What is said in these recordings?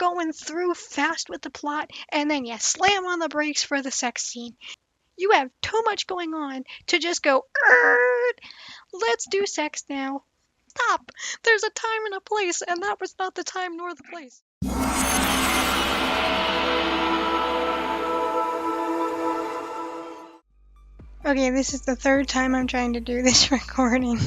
going through fast with the plot, and then you slam on the brakes for the sex scene. You have too much going on to just go, let's do sex now. Stop! There's a time and a place, and that was not the time nor the place. Okay, this is the third time I'm trying to do this recording.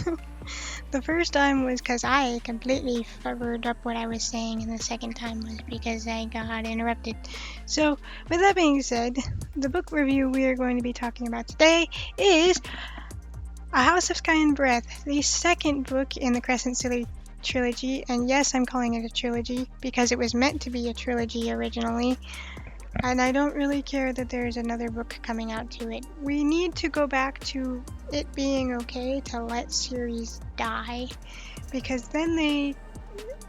The first time was because I completely covered up what I was saying, and the second time was because I got interrupted. So, with that being said, the book review we are going to be talking about today is A House of Sky and Breath, the second book in the Crescent trilogy, and yes, I'm calling it a trilogy because it was meant to be a trilogy originally. And I don't really care that there's another book coming out to it. We need to go back to it being okay to let series die, because then they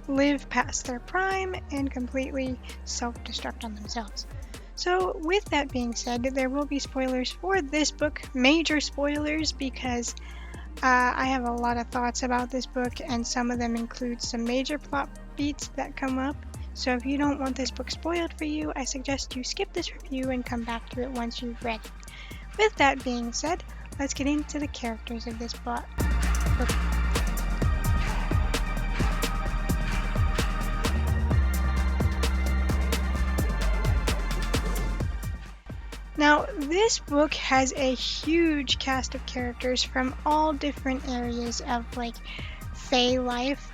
live past their prime and completely self-destruct on themselves. So with that being said, there will be spoilers for this book, major spoilers, because I have a lot of thoughts about this book, and some of them include some major plot beats that come up. So if you don't want this book spoiled for you, I suggest you skip this review and come back to it once you've read it. With that being said, let's get into the characters of this book. Now, this book has a huge cast of characters from all different areas of, Fae life.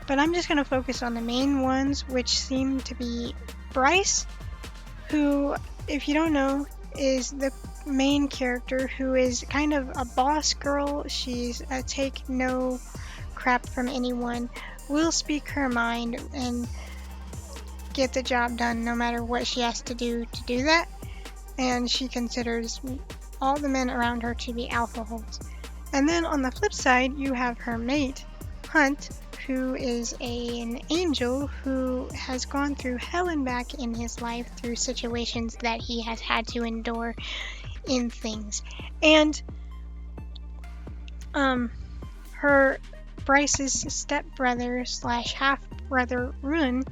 But I'm just going to focus on the main ones, which seem to be Bryce, who, if you don't know, is the main character who is kind of a boss girl. She's a take no crap from anyone, will speak her mind, and get the job done no matter what she has to do that. And she considers all the men around her to be alpha holes. And then on the flip side, you have her mate, Hunt, who is an angel who has gone through hell and back in his life through situations that he has had to endure in things. And her Bryce's stepbrother / half-brother Rune,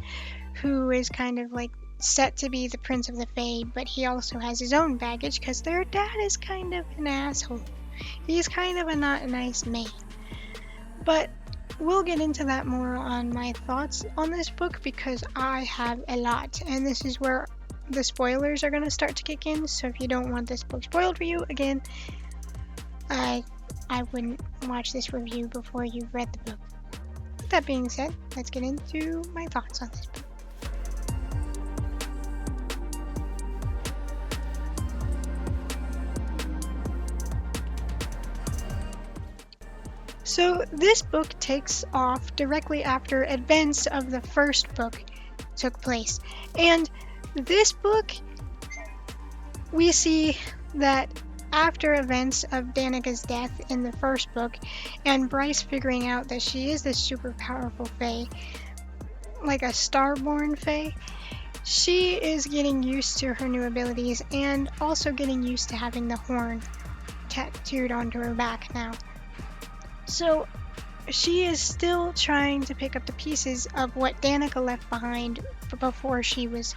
who is kind of set to be the Prince of the Fae, but he also has his own baggage because their dad is kind of an asshole. He's kind of a not nice man. But we'll get into that more on my thoughts on this book, because I have a lot, and this is where the spoilers are going to start to kick in. So if you don't want this book spoiled for you, again, I wouldn't watch this review before you've read the book. With that being said, let's get into my thoughts on this book. So this book takes off directly after events of the first book took place. And this book, we see that after events of Danica's death in the first book, and Bryce figuring out that she is this super powerful Fae, like a starborn Fae, she is getting used to her new abilities and also getting used to having the horn tattooed onto her back now. So she is still trying to pick up the pieces of what Danica left behind before she was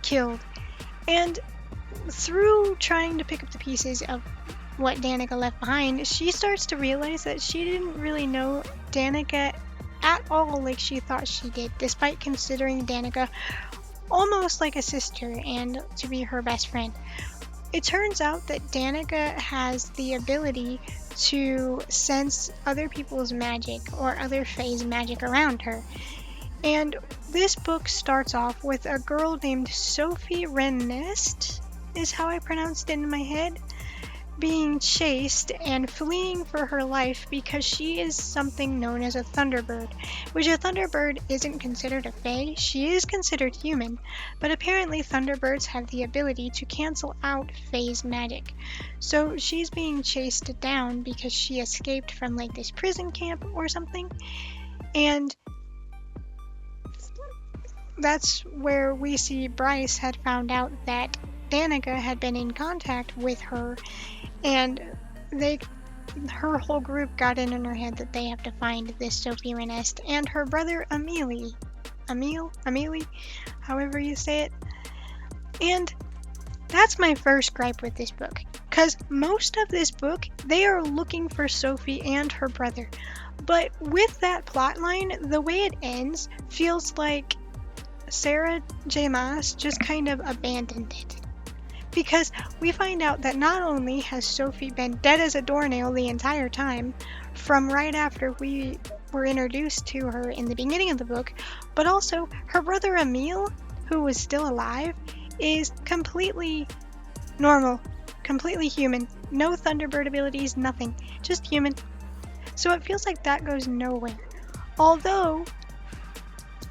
killed. And through trying to pick up the pieces of what Danica left behind, she starts to realize that she didn't really know Danica at all like she thought she did, despite considering Danica almost like a sister and to be her best friend. It turns out that Danica has the ability to sense other people's magic or other Fae's magic around her. And this book starts off with a girl named Sophie Renest, is how I pronounced it in my head, being chased and fleeing for her life because she is something known as a Thunderbird, which a Thunderbird isn't considered a Fae. She is considered human, but apparently Thunderbirds have the ability to cancel out Fae's magic. So she's being chased down because she escaped from this prison camp or something, and that's where we see Bryce had found out that Danica had been in contact with her, and her whole group got in her head that they have to find this Sophie Renest and her brother Amelie, Amelie, however you say it. And that's my first gripe with this book. Because most of this book, they are looking for Sophie and her brother. But with that plotline, the way it ends feels like Sarah J. Maas just kind of abandoned it. Because we find out that not only has Sophie been dead as a doornail the entire time, from right after we were introduced to her in the beginning of the book, but also her brother Emile, who was still alive, is completely normal, completely human, no Thunderbird abilities, nothing, just human. So it feels like that goes nowhere. Although,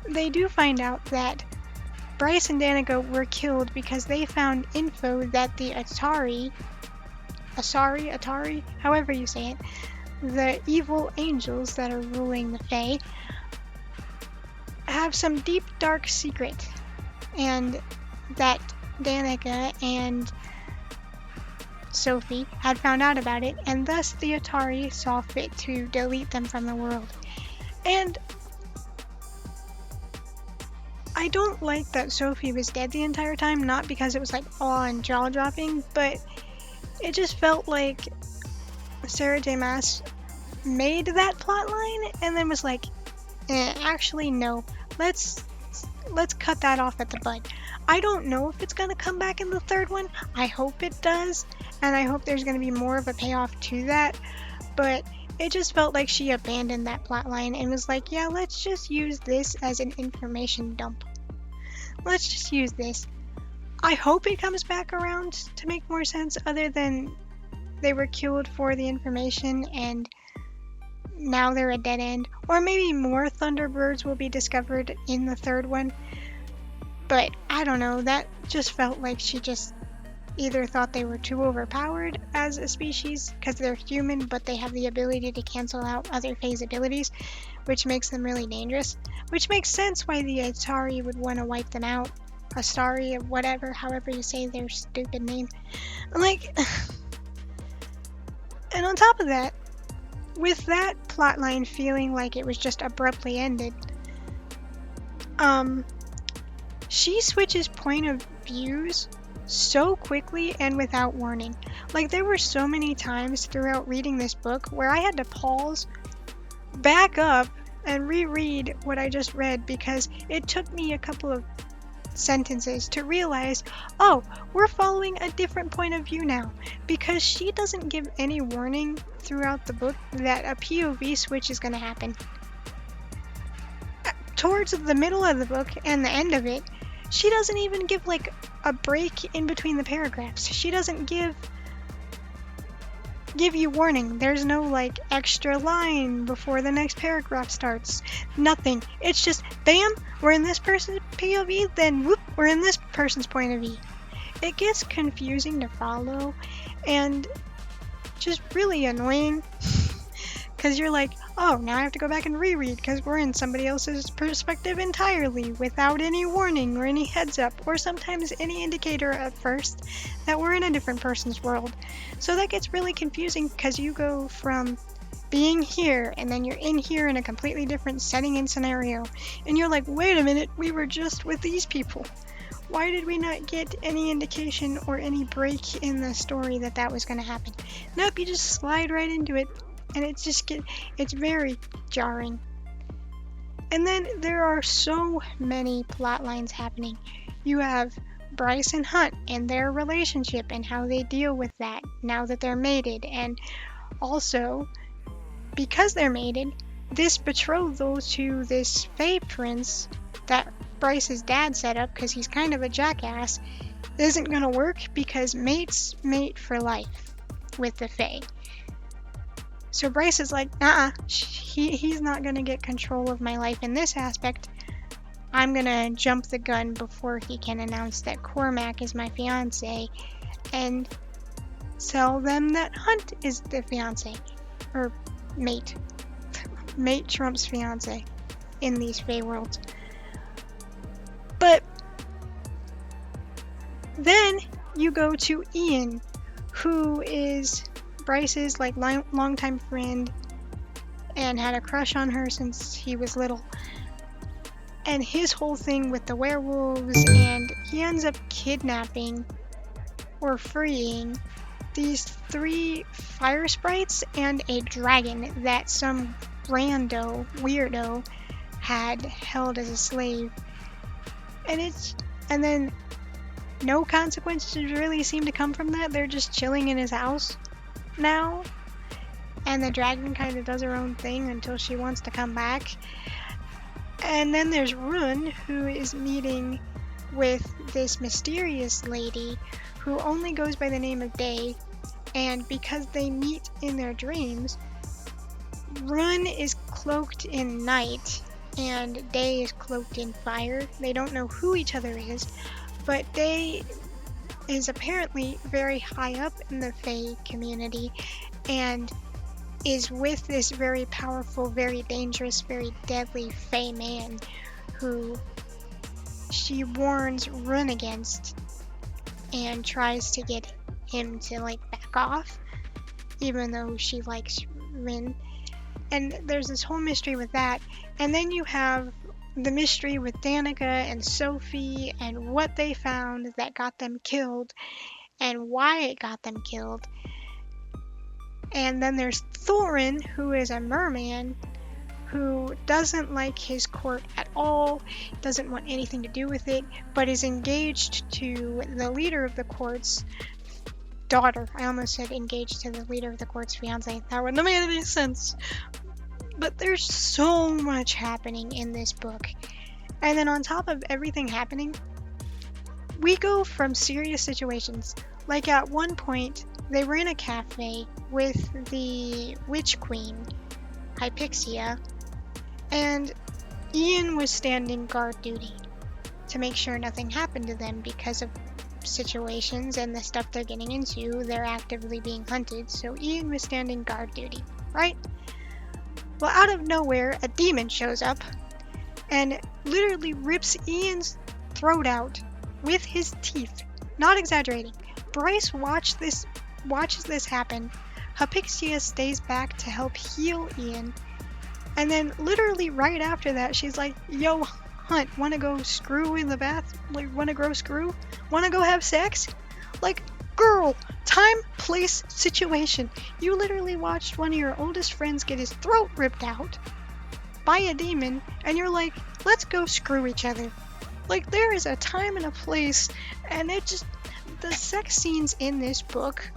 they do find out that Bryce and Danica were killed because they found info that the Atari, however you say it, the evil angels that are ruling the Fae, have some deep, dark secret, and that Danica and Sophie had found out about it, and thus the Atari saw fit to delete them from the world. And I don't like that Sophie was dead the entire time, not because it was like awe and jaw-dropping, but it just felt like Sarah J. Maas made that plotline and then was like, actually no, let's cut that off at the bud. I don't know if it's going to come back in the third one. I hope it does, and I hope there's going to be more of a payoff to that, but it just felt like she abandoned that plotline and was like, yeah, let's just use this as an information dump. Let's just use this. I hope it comes back around to make more sense, other than they were killed for the information and now they're a dead end. Or maybe more Thunderbirds will be discovered in the third one. But I don't know, that just felt like she just either thought they were too overpowered as a species because they're human, but they have the ability to cancel out other phase abilities, which makes them really dangerous. Which makes sense why the Atari would want to wipe them out. Astari, whatever, however you say their stupid name. Like, and on top of that, with that plotline feeling like it was just abruptly ended, she switches point of views so quickly and without warning. Like, there were so many times throughout reading this book where I had to pause, back up, and reread what I just read because it took me a couple of sentences to realize, oh, we're following a different point of view now, because she doesn't give any warning throughout the book that a POV switch is going to happen. Towards the middle of the book and the end of it, she doesn't even give like a break in between the paragraphs. She doesn't give you warning. There's no like extra line before the next paragraph starts. Nothing. It's just bam, we're in this person's POV, then whoop, we're in this person's point of view. It gets confusing to follow and just really annoying because you're like, oh, now I have to go back and reread because we're in somebody else's perspective entirely without any warning or any heads up or sometimes any indicator at first that we're in a different person's world. So that gets really confusing because you go from being here and then you're in here in a completely different setting and scenario and you're like, wait a minute, we were just with these people. Why did we not get any indication or any break in the story that was going to happen? Nope, you just slide right into it. And it's very jarring. And then there are so many plot lines happening. You have Bryce and Hunt and their relationship and how they deal with that now that they're mated. And also, because they're mated, this betrothal to this Fae prince that Bryce's dad set up, because he's kind of a jackass, isn't going to work because mates mate for life with the Fae. So Bryce is like, he's not going to get control of my life in this aspect. I'm going to jump the gun before he can announce that Cormac is my fiance and tell them that Hunt is the fiance. Or mate. Mate trumps fiance in these Fae worlds. But then you go to Ian, who is Bryce's like longtime friend and had a crush on her since he was little. and his whole thing with the werewolves, and he ends up kidnapping or freeing these 3 fire sprites and a dragon that some rando weirdo had held as a slave. And then no consequences really seem to come from that. They're just chilling in his house now, and the dragon kind of does her own thing until she wants to come back. And then there's Run, who is meeting with this mysterious lady who only goes by the name of Day, and because they meet in their dreams, Run is cloaked in night and Day is cloaked in fire. They don't know who each other is, but Day is apparently very high up in the Fae community and is with this very powerful, very dangerous, very deadly Fae man who she warns Run against and tries to get him to back off, even though she likes Rin. And there's this whole mystery with that. And then you have the mystery with Danica and Sophie and what they found that got them killed and why it got them killed. And then there's Thorin, who is a merman who doesn't like his court at all, doesn't want anything to do with it, but is engaged to the leader of the court's daughter. I almost said engaged to the leader of the court's fiance. That wouldn't have made any sense. But there's so much happening in this book. And then on top of everything happening, we go from serious situations. Like at one point, they were in a cafe with the Witch Queen, Hypixia, and Ian was standing guard duty to make sure nothing happened to them because of situations and the stuff they're getting into. They're actively being hunted, so Ian was standing guard duty, right? Well, out of nowhere, a demon shows up and literally rips Ian's throat out with his teeth. Not exaggerating. Bryce watches this happen. Hypixia stays back to help heal Ian. And then literally right after that, she's like, yo, Hunt, wanna go screw in the bath? Wanna grow screw? Wanna go have sex? Girl, time, place, situation. You literally watched one of your oldest friends get his throat ripped out by a demon, and you're like, let's go screw each other. There is a time and a place, and the sex scenes in this book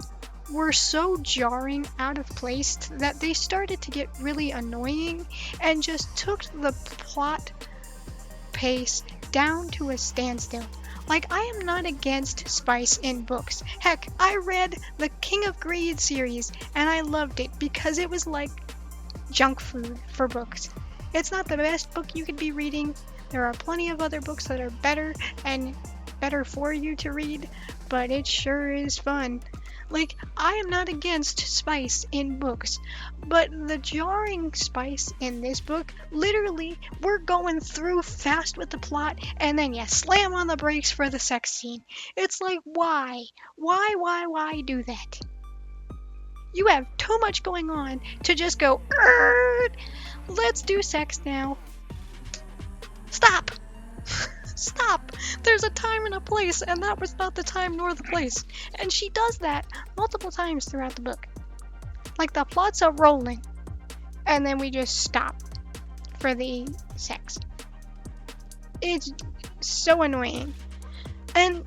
were so jarring, out of place, that they started to get really annoying and just took the plot pace down to a standstill. I am not against spice in books. Heck, I read the King of Greed series and I loved it because it was like junk food for books. It's not the best book you could be reading. There are plenty of other books that are better and better for you to read, but it sure is fun. I am not against spice in books, but the jarring spice in this book, literally, we're going through fast with the plot, and then you slam on the brakes for the sex scene. It's why? Why do that? You have too much going on to just go, let's do sex now. Stop! Stop! There's a time and a place, and that was not the time nor the place. And she does that multiple times throughout the book. The plots are rolling, and then we just stop for the sex. It's so annoying. And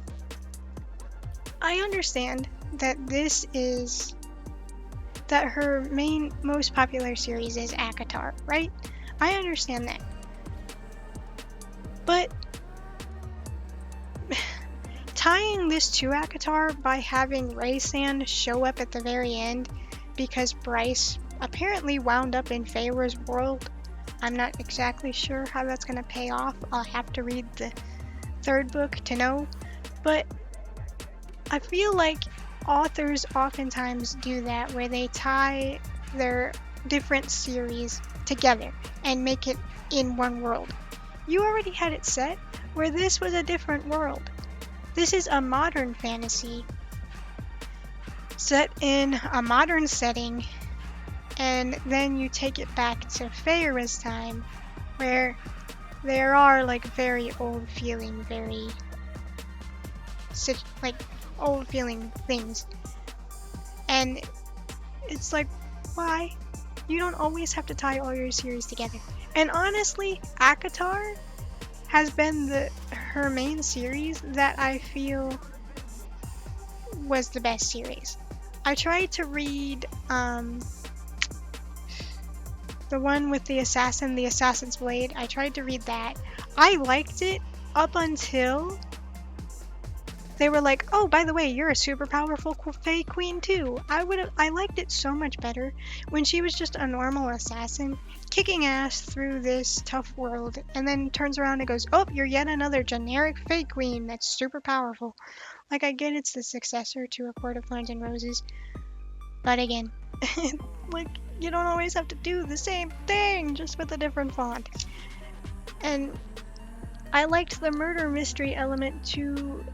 I understand that that her most popular series is ACOTAR, right? I understand that. But tying this to ACOTAR by having Raysan show up at the very end because Bryce apparently wound up in Feyre's world. I'm not exactly sure how that's going to pay off. I'll have to read the 3rd book to know. But I feel like authors oftentimes do that, where they tie their different series together and make it in one world. You already had it set where this was a different world. This is a modern fantasy set in a modern setting, and then you take it back to Feyre's time, where there are like very old feeling, like old feeling things. And it's like, why? You don't always have to tie all your series together. And honestly, ACOTAR has been her main series that I feel was the best series. I tried to read the one with the Assassin's Blade. I tried to read that. I liked it up until they were like, oh, by the way, you're a super powerful Fae Queen too. I liked it so much better when she was just a normal assassin kicking ass through this tough world, and then turns around and goes, oh, you're yet another generic Fae Queen that's super powerful. Like, I get it's the successor to A Court of Thorns and Roses, but again, like, you don't always have to do the same thing, just with a different font. And I liked the murder mystery element to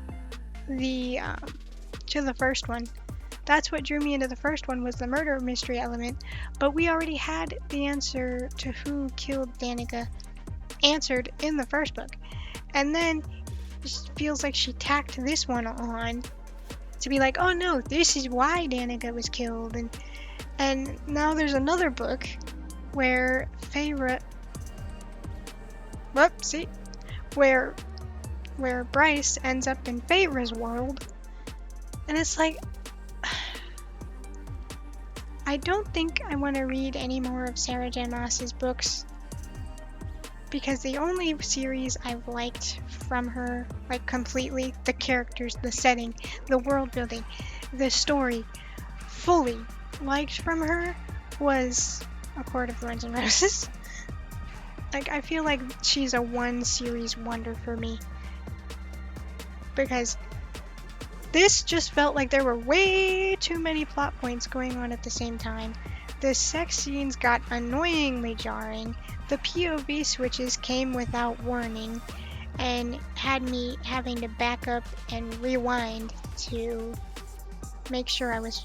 the first one. That's what drew me into the first one, was the murder mystery element, but we already had the answer to who killed Danica answered in the first book. And then it just feels like she tacked this one on to be like, oh no, this is why Danica was killed. And now there's another book where where Bryce ends up in Feyre's world, and it's like, I don't think I want to read any more of Sarah J. Maas's books, because the only series I've liked from her, like completely, the characters, the setting, the world building, the story, fully liked from her, was A Court of Thorns and Roses. Like, I feel like she's a one series wonder for me, because this just felt like there were way too many plot points going on at the same time. The sex scenes got annoyingly jarring, the POV switches came without warning, and had me having to back up and rewind to make sure I was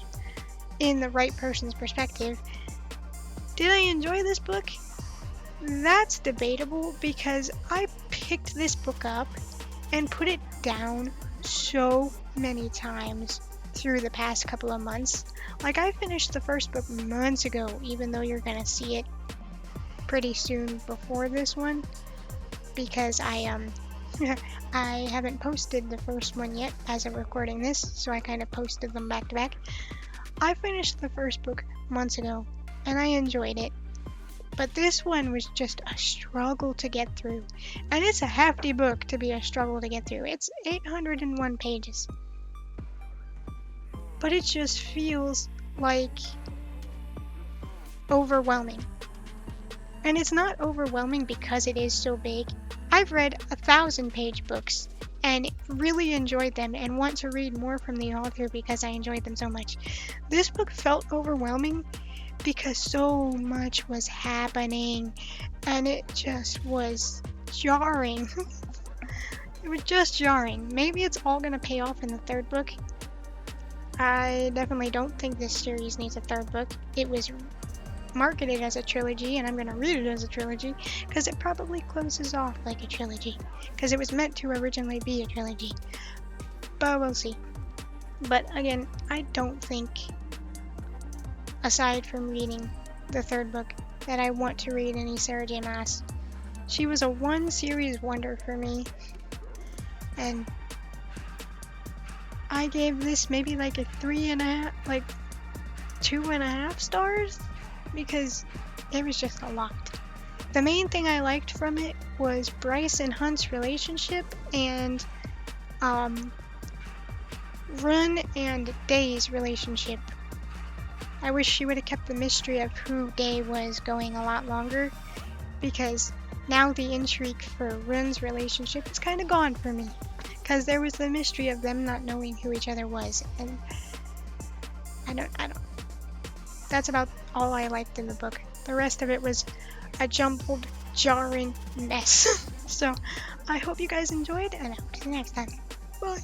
in the right person's perspective. Did I enjoy this book? That's debatable, because I picked this book up and put it down so many times through the past couple of months. Like, I finished the first book months ago, even though you're gonna see it pretty soon before this one, because I I haven't posted the first one yet as of recording this, so I kind of posted them back to back. I finished the first book months ago, and I enjoyed it. But this one was just a struggle to get through. And it's a hefty book to be a struggle to get through. It's 801 pages. But it just feels like overwhelming. And it's not overwhelming because it is so big. I've read 1,000-page books and really enjoyed them and want to read more from the author because I enjoyed them so much. This book felt overwhelming because so much was happening, and it just was jarring. It was just jarring. Maybe it's all gonna pay off in the third book. I definitely don't think this series needs a third book. It was marketed as a trilogy, and I'm gonna read it as a trilogy because it probably closes off like a trilogy, because it was meant to originally be a trilogy. But we'll see. But again, I don't think, aside from reading the third book, that I want to read any Sarah J. Maas. She was a one series wonder for me, and I gave this maybe like a 3.5, like 2.5 stars, because it was just a lot. The main thing I liked from it was Bryce and Hunt's relationship, and Run and Day's relationship. I wish she would have kept the mystery of who Day was going a lot longer, because now the intrigue for Run's relationship is kind of gone for me, because there was the mystery of them not knowing who each other was, and I don't. That's about all I liked in the book. The rest of it was a jumbled, jarring mess. So I hope you guys enjoyed, and I'll see you next time. Bye.